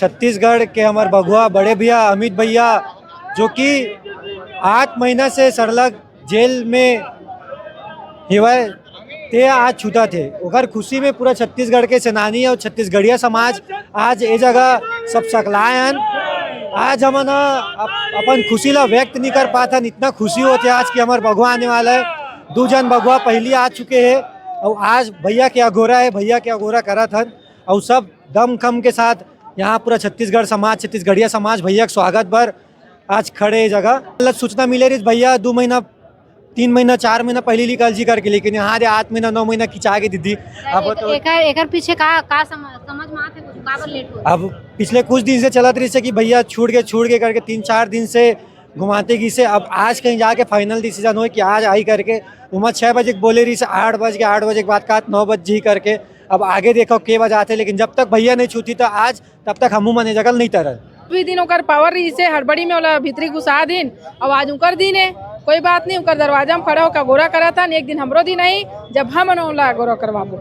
छत्तीसगढ़ के हमारे भगवा बड़े भैया अमित भैया, जो कि 8 महीना से सरलग जेल में हिवाय ते आज छूटा थे। ओकर खुशी में पूरा छत्तीसगढ़ के सेनानी और छत्तीसगढ़िया समाज आज ए जगह सब सकलाए हन। आज हमन अपन खुशी ला व्यक्त नहीं कर पाते हन, इतना खुशी होते आज कि हमारे भगवा आने वाला है। 2 जन भगवा पहली आ चुके हैं और आज भैया के अघोरा है, भैया के अघोरा करत हन और सब दम खम के साथ यहाँ पूरा छत्तीसगढ़ समाज, छत्तीसगढ़िया समाज भैया के स्वागत पर आज खड़े जगह। मतलब सूचना मिले रही भैया 2 महीना 3 महीना 4 महीना पहले निकल जी करके, लेकिन यहाँ 8 महीना 9 महीना खिंचा के दीदी। अब तो एकर पीछे का समझ में आते कुछ काबर लेट हो। अब पिछले कुछ दिन से चलत रही से कि भैया छूट गए करके 3-4 दिन से घुमाते की से अब आज कहीं जाके फाइनल डिसीजन हो कि आज आई करके। उमा 6 बजे बोले रही से 8 बजे के बाद का 9 बजे करके। अब आगे देखो के बजे आते, लेकिन जब तक भैया नहीं छूती तो आज तब तक हमू मने जगल नहीं तरल। दिन ओकर पावर रही से हड़बड़ी में ओला भीतरी घुसा दिन। अब आज उनकर दिन है, कोई बात नहीं, उनकर दरवाजा में खड़ा होकर गोरा करा था। एक दिन हमरो दिन आई जब हम ओला गोरा करवाबो,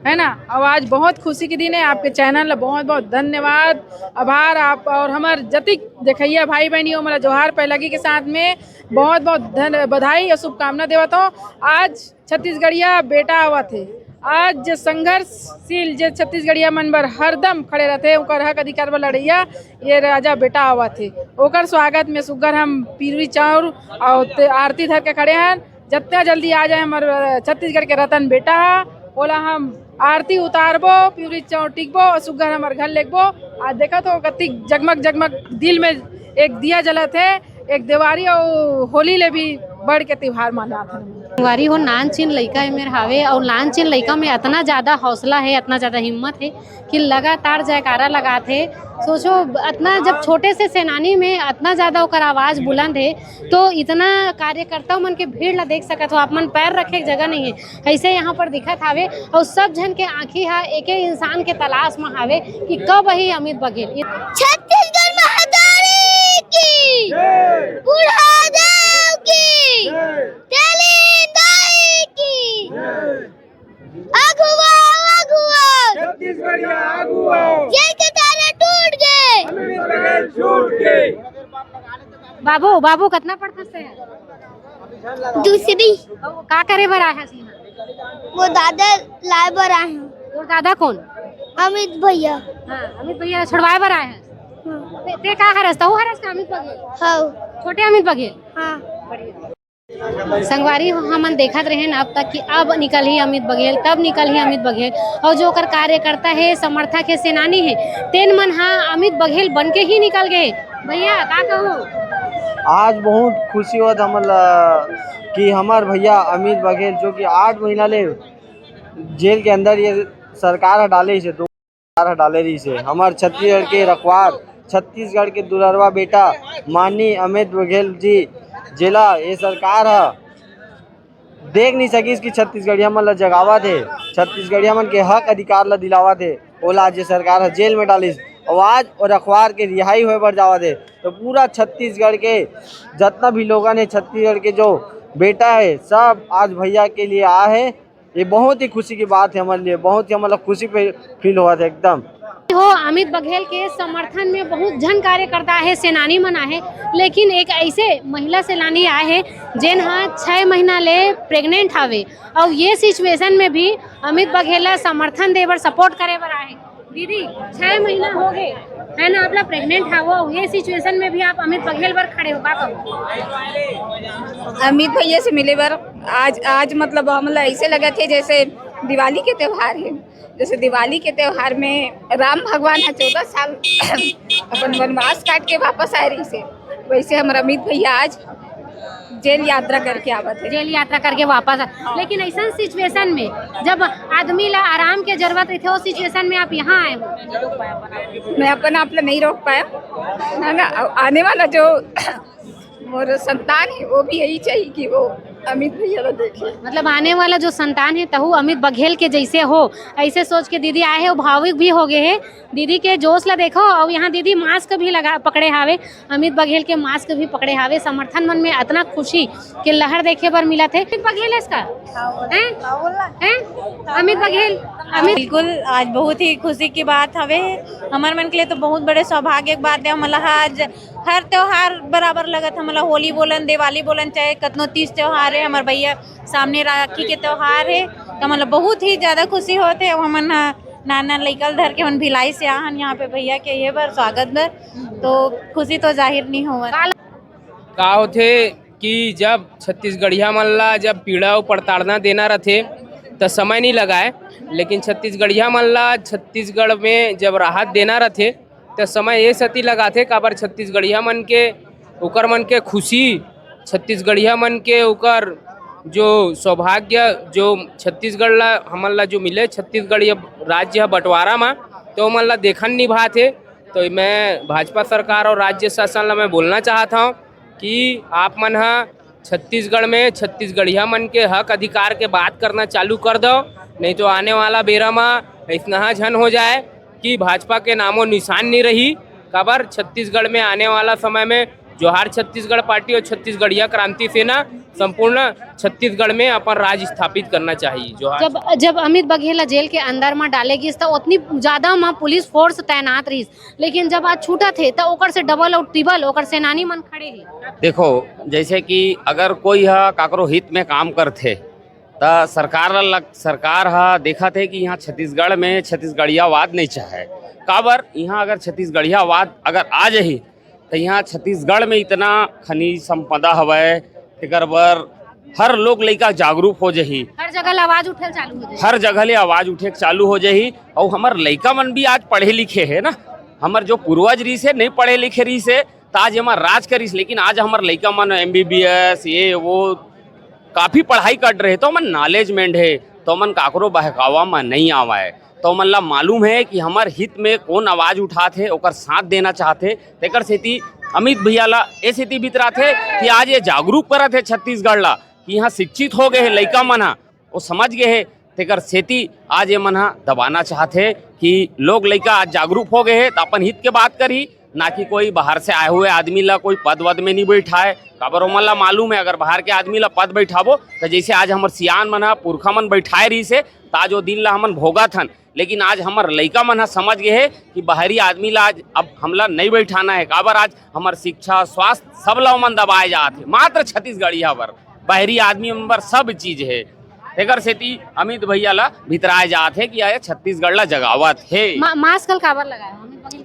है ना। अब आज बहुत खुशी के दिन है। आपके चैनल बहुत बहुत धन्यवाद, आभार आप और हमार जतिक देखिए भाई बहनी हो मेरा जोहार पहलगी के साथ में बहुत बहुत बधाई और शुभकामना देवत हो। आज छत्तीसगढ़िया बेटा आवत है, आज जो संघर्षशील जो छत्तीसगढ़िया मन बर हरदम खड़े रहते उनकर हक अधिकार बर लड़ैया ये राजा बेटा आवा थे। ओकर स्वागत में सुगर हम पीरवी चाउर और आरती धर के खड़े हैं। जितना जल्दी आ जाए हमारे छत्तीसगढ़ के रतन बेटा है ओला हम आरती उतारबो, पीरवी चाउर टिकबो और सुगर हमारे घर लेगबो। आज देखा तो कति जगमग जगमग दिल में एक दिया जलत है। एक दिवाली और होली ले भी बढ़ के त्योहार माना था। संगवारी हो नान चीन लड़का है मेरे हावे और नान चीन लड़का में इतना ज़्यादा हौसला है, इतना ज़्यादा हिम्मत है कि लगातार जयकारा लगाते। सोचो इतना जब छोटे से सेनानी में इतना ज़्यादा ओकर आवाज़ बुलंद है तो इतना कार्यकर्ता मन के भीड़ ला देख सकत हो। आप मन पैर रखे जगह नहीं है ऐसे यहाँ पर दिखत हावे और सब जन के आँखी हा एक इंसान के तलाश में हावे कि कब ही अमित बघेल छत्तीसगढ़ महादारी की बुढ़ादेव की तेलीदाई की अगुआ छत्तीसगढ़िया अगुआ जेल के तारे टूट गए, अमित बघेल छूट गए। बाबू कितना पढ़ता से दूसरी का करे बर आया सीना? वो दादा लाए बर आए हैं। और दादा कौन? अमित भैया। हाँ, अमित भैया छुड़वाए बर आए हैं। ते का हरस तो हरस का अमित बघेल? हाँ छोटे अमित बघेल। हाँ संगवारी हमन देखत रहे अब तक कि अब निकल ही अमित बघेल, तब निकल ही अमित बघेल और जो कर कार्यकर्ता है, समर्थक है, सेनानी है तेन मन हाँ अमित बघेल बन के ही निकल गए। भैया का कहो? आज बहुत खुशी होत हमन कि हमार भैया अमित बघेल जो कि 8 महीना ले जेल के अंदर ये सरकार डाले से 2 सरकार डाले रही से हमार छत्तीसगढ़ के रखवार, छत्तीसगढ़ के दुलरवा बेटा माननीय अमित बघेल जी जिला ये सरकार है देख नहीं सकी कि छत्तीसगढ़िया मन ला जगावा थे, छत्तीसगढ़िया मन के हक अधिकार ला दिलावा थे। ओला आज सरकार है जेल में डालिस और आज और अखबार के रिहाई हुए बढ़ जावा थे। तो पूरा छत्तीसगढ़ के जितना भी लोगों ने छत्तीसगढ़ के जो बेटा है सब आज भैया के लिए आ है। ये बहुत ही खुशी की बात है हमारे लिए, बहुत ही हमारा खुशी फील हुआ था एकदम। हो अमित बघेल के समर्थन में बहुत जन कार्यकर्ता है, सेनानी मन आए, लेकिन एक ऐसे महिला सेनानी आए हैं जिन हाँ 6 महीना ले प्रेग्नेंट हावे और ये सिचुएशन में भी अमित बघेल समर्थन देवर सपोर्ट करे बर आए। दीदी 6 महीना हो गए है ना, आप प्रेग्नेंट हो, ये सिचुएशन में भी आप अमित बघेल पर खड़े हो, का कहो? अमित भैया से मिले बार आज मतलब हम ऐसे लगा थे जैसे दिवाली के त्योहार है। जैसे दिवाली के त्योहार में राम भगवान 14 साल अपन वनवास काट के वापस आए रही से, वैसे हमारा अमित भैया आज जेल यात्रा करके आवत है। जेल यात्रा करके वापस लेकिन ऐसा सिचुएशन में जब आदमी ला आराम के जरूरत रहती है उस सिचुएशन में आप यहाँ आए हो? मैं अपना आप नहीं रोक पाया है ना। आने वाला जो मोर संतान है वो भी यही चाहिए कि वो अमित भैया ला देखिए। मतलब आने वाला जो संतान है तहु अमित बघेल के जैसे हो, ऐसे सोच के दीदी आए हैं। भावुक भी हो गए हैं। दीदी के जोश ला देखो। और यहाँ दीदी मास्क भी लगा पकड़े हावे, अमित बघेल के मास्क भी पकड़े हावे। समर्थन मन में इतना खुशी के लहर देखे पर मिला थे। अमित बघेल है इसका हैं? अमित बघेल बिल्कुल आज बहुत ही खुशी की बात हवे। हमार मन के लिए तो बहुत बड़े सौभाग्य की बात है। हमला आज हर त्योहार बराबर लगत, हमला होली बोलन, दिवाली बोलन, चाहे कतनो 30 त्योहार है। हमार भैया सामने राखी के त्योहार है तो मतलब बहुत ही ज़्यादा खुशी होते। हमन नाना लइकल धर के हम भिलाई से आहन यहाँ पे भैया के ये बार स्वागत बर, तो खुशी तो जाहिर नहीं होवत। का होथे कि जब छत्तीसगढ़िया मन ला जब पीड़ा और प्रताड़ना देना रहथे तो समय नहीं लगाए, लेकिन छत्तीसगढ़िया मन ला छत्तीसगढ़ में जब राहत देना रहथे तो समय ये सती लगाथे। काबर छत्तीसगढ़िया मन के ओकर मन के खुशी, छत्तीसगढ़िया मन के ओकर जो सौभाग्य जो छत्तीसगढ़ ला हमन ला जो मिले, छत्तीसगढ़ राज्य बंटवारा में तो हमन ला देखन निभाथे। तो मैं भाजपा सरकार और राज्य शासन ला मैं बोलना चाहता हूँ कि आप मन छत्तीसगढ़ में छत्तीसगढ़िया मन के हक अधिकार के बात करना चालू कर दो, नहीं तो आने वाला बेरा में इतना झन हो जाए कि भाजपा के नामो निशान नहीं रही। काबर छत्तीसगढ़ में आने वाला समय में जोहार छत्तीसगढ़ पार्टी और छत्तीसगढ़िया क्रांति सेना संपूर्ण छत्तीसगढ़ में अपन राज स्थापित करना चाहिए। जोहार। जब अमित बघेल जेल के अंदर में डालेगी तो उतनी ज्यादा में पुलिस फोर्स तैनात रही, लेकिन जब आज छूटा थे तो ओकर से डबल और ट्रिपल ओकर सेनानी मन खड़े हैं। देखो जैसे कि अगर कोई काकरो हित में काम करथे तो सरकार देखा थे कि यहाँ छत्तीसगढ़ में छत्तीसगढ़ियावाद नहीं चाहे। काबर यहाँ अगर छत्तीसगढ़ियावाद अगर आ जाही तो यहाँ छत्तीसगढ़ में इतना खनिज संपदा हवै, एकर बर हर लोग लइका जागरूक हो जाही, हर जगह आवाज उठे चालू हो जाही, हर जगह ले आवाज उठे चालू हो जाही। और हमार लइका मन भी आज पढ़े लिखे है ना, हमार जो पूर्वज रही से नहीं पढ़े लिखे रही से तो आज हमार राज करीस, लेकिन आज हमार लइका मन MBBS ये वो काफ़ी पढ़ाई कर रहे तो मन नॉलेजमेंट है, तो मन काकरो बहकावा में नहीं आवाए। तो मन ला मालूम है कि हमार हित में कौन आवाज़ उठाते ओकर साथ देना चाहते। तेकर सेती अमित भैया ला ए सेती बितरा थे कि आज ये जागरूक करत है छत्तीसगढ़ ला कि यहाँ शिक्षित हो गए है लइका मन वो समझ गए है। तेकर सेती आज ये मन दबाना चाहते कि लोग लइका आज जागरूक हो गए है तो अपन हित के बात करी, ना कि कोई बाहर से आए हुए आदमी ला कोई पद वद में नहीं बैठाए। काबर ओमन ला मालूम है अगर बाहर के आदमी ला पद बैठाबो तो जैसे आज हमार सियान मन पुरखा मन बैठाए रही से ताज वो दिन ला हमन भोगा थन, लेकिन आज हमार लइका मन समझ गए है कि बाहरी आदमी ला आज अब हमला नहीं बैठाना है। काबर आज हमार शिक्षा स्वास्थ्य सब ला मन दबाए जाते, मात्र छत्तीसगढ़िया बर बाहरी आदमी बर सब चीज है। एकर सेती अमित भैया ला भितराए जाते है कि आए छत्तीसगढ़ ला जगावत है। मास्क कल काबर लगाया?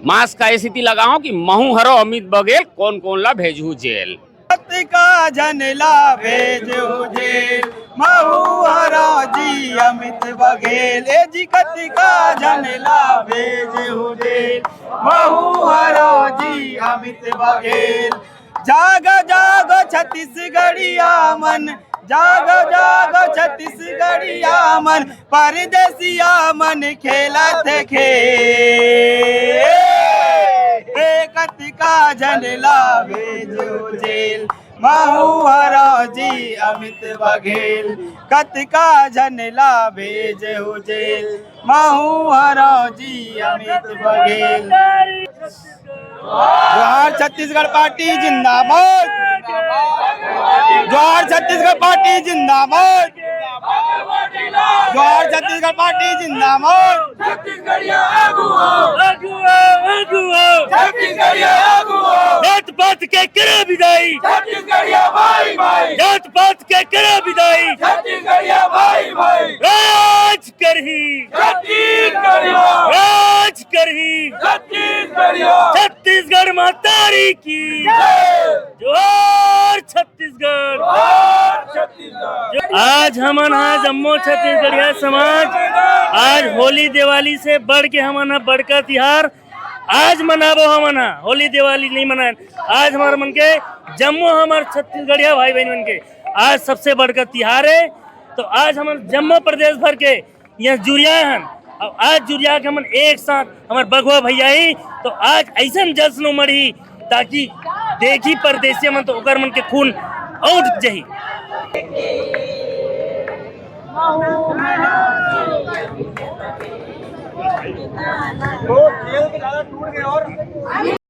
मास्क का स्थिति लगाओ कि महू हरो अमित बघेल कौन कौन ला भेजू जेल। का जनला भेजू जेल महू हरो जी अमित बघेल, ए जी का जनला भेजू जेल महू हरो जी अमित बघेल। जागो जागो छत्तीसगढ़िया मन, जागो जागो छत्तीसगढ़िया मन, परदेसिया मन खेलत खेल। कतिका जनला भेजो जेल महू हरो जी अमित बघेल, कतिका जनला भेजो जेल महू हरो जी अमित बघेल। जोहार छत्तीसगढ़ पार्टी जिंदाबाद, जोहार छत्तीसगढ़ पार्टी जिंदाबाद, जोहार छत्तीसगढ़ पार्टी जिंदाबाद। जात पात के करे विदाई, जात पात के करे विदाई, राज करही, राज करही छत्तीसगढ़ मातारी की जोहार छत्तीसगढ़। आज हमन जम्मो छत्तीसगढ़िया समाज आज होली दिवाली से बढ़ के हमन बड़का तिहार आज मनाबो। हमन होली दिवाली नहीं मनाए, आज हमारे मन के जम्मो हमारे छत्तीसगढ़िया भाई बहन मन के आज सबसे बड़का तिहार है। तो आज हम जम्मो प्रदेश भर के यहाँ जुड़िया हन, अब आज जुड़िया के हमन एक साथ हमारे बघवा भैया ही तो आज ऐसा जश्न उमड़ी ताकि देखी परदेसी मन तो ओकर मन के खून उठ जाही। जेल के ज्यादा टूट गए और